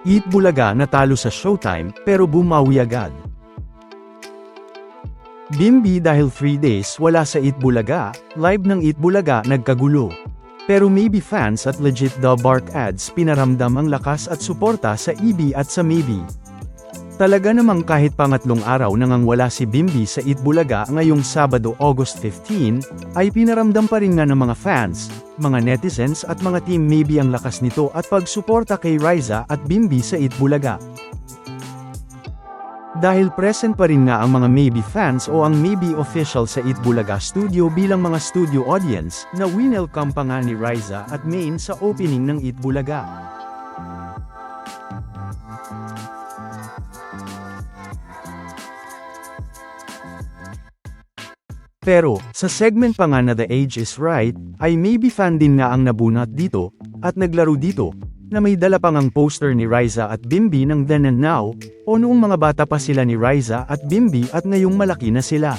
Eat Bulaga natalo sa Showtime, pero bumawi agad. Bimbi dahil 3 days wala sa Eat Bulaga, live ng Eat Bulaga nagkagulo. Pero Maybe fans at legit The Bark ads pinaramdam ang lakas at suporta sa EB at sa Maybe. Talaga namang kahit pangatlong araw nang wala si Bimbi sa Eat Bulaga ngayong Sabado August 15, ay pinaramdam pa rin nga ng mga fans, mga netizens at mga team Maybe ang lakas nito at pagsuporta kay Riza at Bimbi sa Eat Bulaga. Dahil present pa rin nga ang mga Maybe fans o ang Maybe official sa Eat Bulaga studio bilang mga studio audience, na winelcome pa nga ni Riza at Main sa opening ng Eat Bulaga. Pero, sa segment pa nga na The Age is Right, ay Maybe fan din nga ang nabunot dito, at naglaro dito, na may dala pang ang poster ni Riza at Bimbi ng Then and Now, o noong mga bata pa sila ni Riza at Bimbi at ngayong malaki na sila.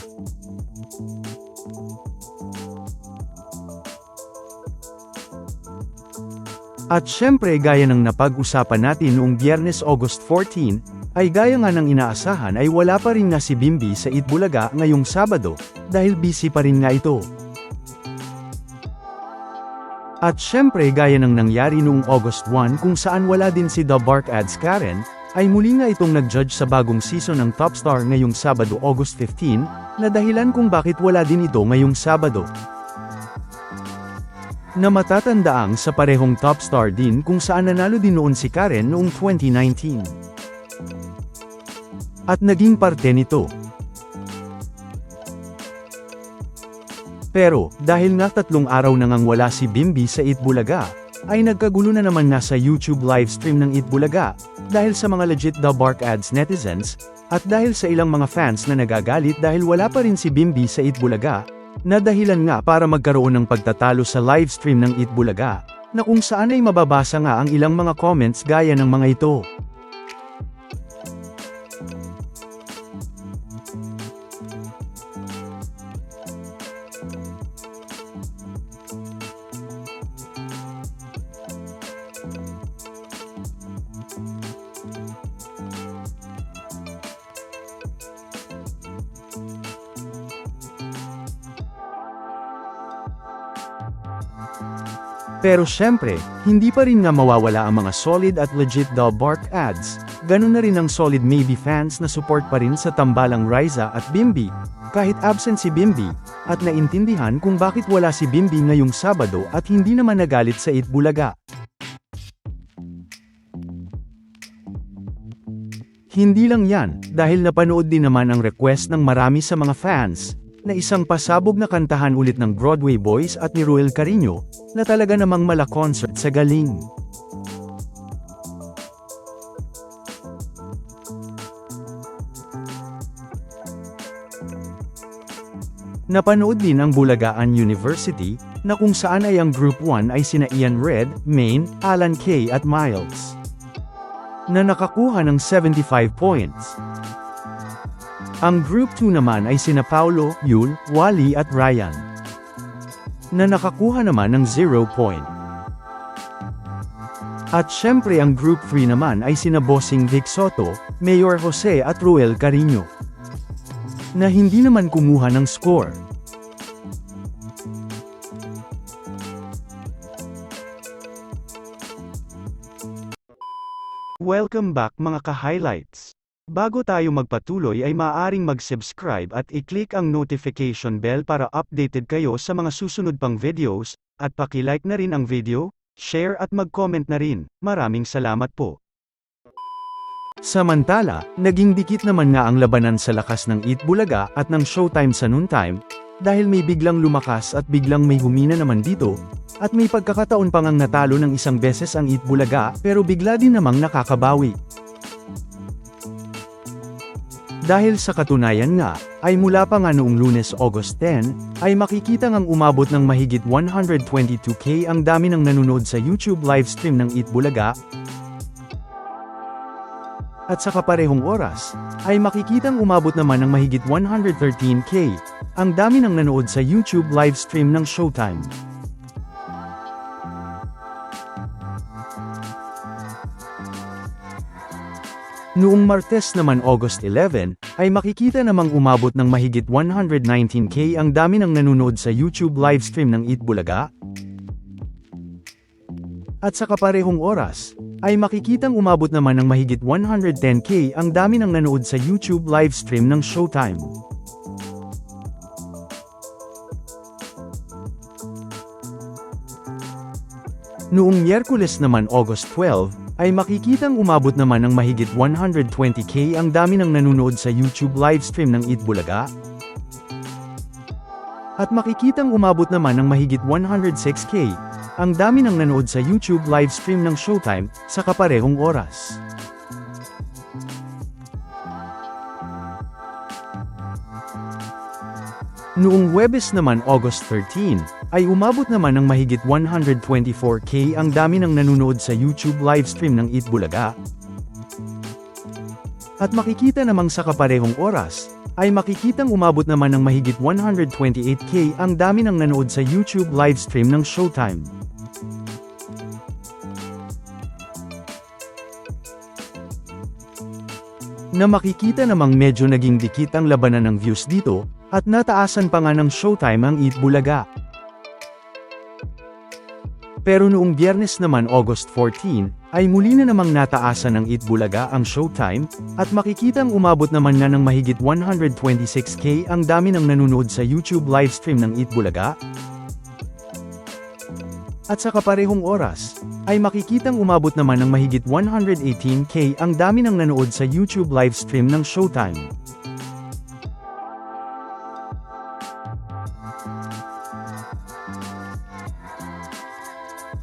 At syempre gaya ng napag-usapan natin noong Biyernes August 14, ay gaya nga ng inaasahan ay wala pa rin nga si Bimbi sa Eat Bulaga ngayong Sabado, dahil busy pa rin nga ito. At syempre gaya ng nangyari noong August 1 kung saan wala din si The Bark Ads Karen, ay muli nga itong nag-judge sa bagong season ng Top Star ngayong Sabado August 15, na dahilan kung bakit wala din ito ngayong Sabado. Na matatandaang sa parehong Top Star din kung saan nanalo din noon si Karen noong 2019. At naging parte nito. Pero, dahil nga 3 araw na ngang wala si Bimbi sa Eat Bulaga, ay nagkagulo na naman na sa YouTube livestream ng Eat Bulaga, dahil sa mga legit The Bark Ads netizens, at dahil sa ilang mga fans na nagagalit dahil wala pa rin si Bimbi sa Eat Bulaga, na dahilan nga para magkaroon ng pagtatalo sa livestream ng Eat Bulaga, na kung saan ay mababasa nga ang ilang mga comments gaya ng mga ito. Pero syempre, hindi pa rin nga mawawala ang mga solid at legit The Bark ads, ganun na rin ang solid Maybe fans na support pa rin sa tambalang Riza at Bimbi, kahit absent si Bimbi, at naintindihan kung bakit wala si Bimbi ngayong Sabado at hindi naman nagalit sa Eat Bulaga. Hindi lang yan, dahil napanood din naman ang request ng marami sa mga fans, na isang pasabog na kantahan ulit ng Broadway Boys at ni Ruel Carino, na talaga namang mala-concert sa galing. Napanood din ang Bulagaan University, na kung saan ay ang Group 1 ay sina Ian Red, Main, Alan Kay at Miles, na nakakuha ng 75 points. Ang Group 2 naman ay sina Paulo, Yul, Wally at Ryan, na nakakuha naman ng 0 point. At syempre ang Group 3 naman ay sina Bossing Vic Soto, Mayor Jose at Ruel Carino, na hindi naman kumuha ng score. Welcome back mga ka-highlights! Bago tayo magpatuloy ay maaaring mag-subscribe at i-click ang notification bell para updated kayo sa mga susunod pang videos, at paki-like na rin ang video, share at mag-comment na rin. Maraming salamat po. Samantala, naging dikit naman nga ang labanan sa lakas ng Eat Bulaga at ng Showtime sa noontime, dahil may biglang lumakas at biglang may humina naman dito, at may pagkakataon pang ang natalo ng isang beses ang Eat Bulaga pero bigla din namang nakakabawi. Dahil sa katunayan nga, ay mula pa nga noong Lunes August 10, ay makikita ngang umabot ng mahigit 122K ang dami ng nanonood sa YouTube livestream ng Eat Bulaga. At sa kaparehong oras, ay makikitang umabot naman ng mahigit 113K, ang dami ng nanood sa YouTube livestream ng Showtime. Noong Martes naman August 11, ay makikita namang umabot ng mahigit 119K ang dami ng nanonood sa YouTube livestream ng Eat Bulaga. At sa kaparehong oras, ay makikitang umabot naman ng mahigit 110K ang dami ng nanood sa YouTube livestream ng Showtime. Noong Miyerkules naman August 12, ay makikitang umabot naman ng mahigit 120K ang dami ng nanonood sa YouTube livestream ng Eat Bulaga. At makikitang umabot naman ng mahigit 106K ang dami ng nanood sa YouTube livestream ng Showtime sa kaparehong oras. Noong Huwebes naman August 13, ay umabot naman ng mahigit 124K ang dami ng nanonood sa YouTube livestream ng Eat Bulaga. At makikita namang sa kaparehong oras, ay makikitang umabot naman ng mahigit 128K ang dami ng nanood sa YouTube livestream ng Showtime. Na makikita namang medyo naging dikit ang labanan ng views dito, at nataasan pa nga ng Showtime ang Eat Bulaga. Pero noong Biyernes naman August 14, ay muli na namang nataasan ng Eat Bulaga ang Showtime, at makikitang umabot naman na ng mahigit 126K ang dami ng nanonood sa YouTube livestream ng Eat Bulaga. At sa kaparehong oras, ay makikitang umabot naman ng mahigit 118K ang dami ng nanood sa YouTube livestream ng Showtime.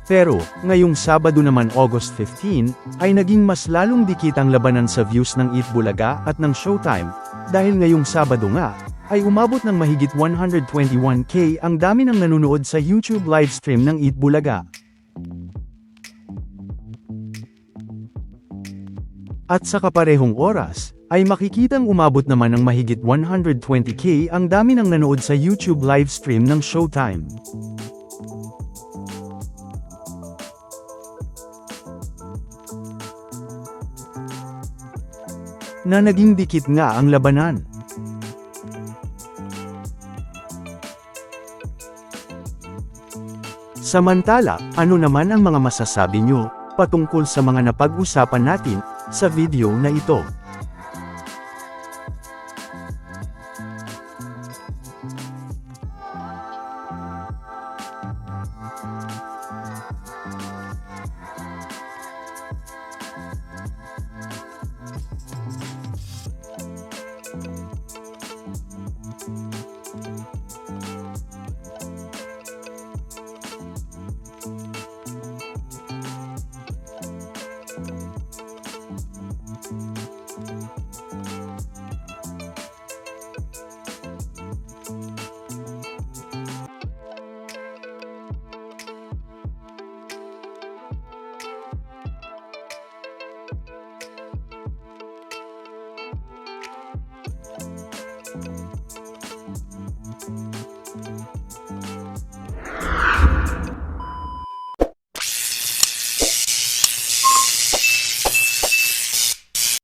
Pero, ngayong Sabado naman August 15, ay naging mas lalong dikit ang labanan sa views ng Eat Bulaga at ng Showtime, dahil ngayong Sabado nga, ay umabot ng mahigit 121K ang dami ng nanonood sa YouTube livestream ng Eat Bulaga. At sa kaparehong oras, ay makikitang umabot naman ng mahigit 120K ang dami ng nanood sa YouTube livestream ng Showtime. Na naging dikit nga ang labanan. Samantala, ano naman ang mga masasabi nyo patungkol sa mga napag-usapan natin sa video na ito?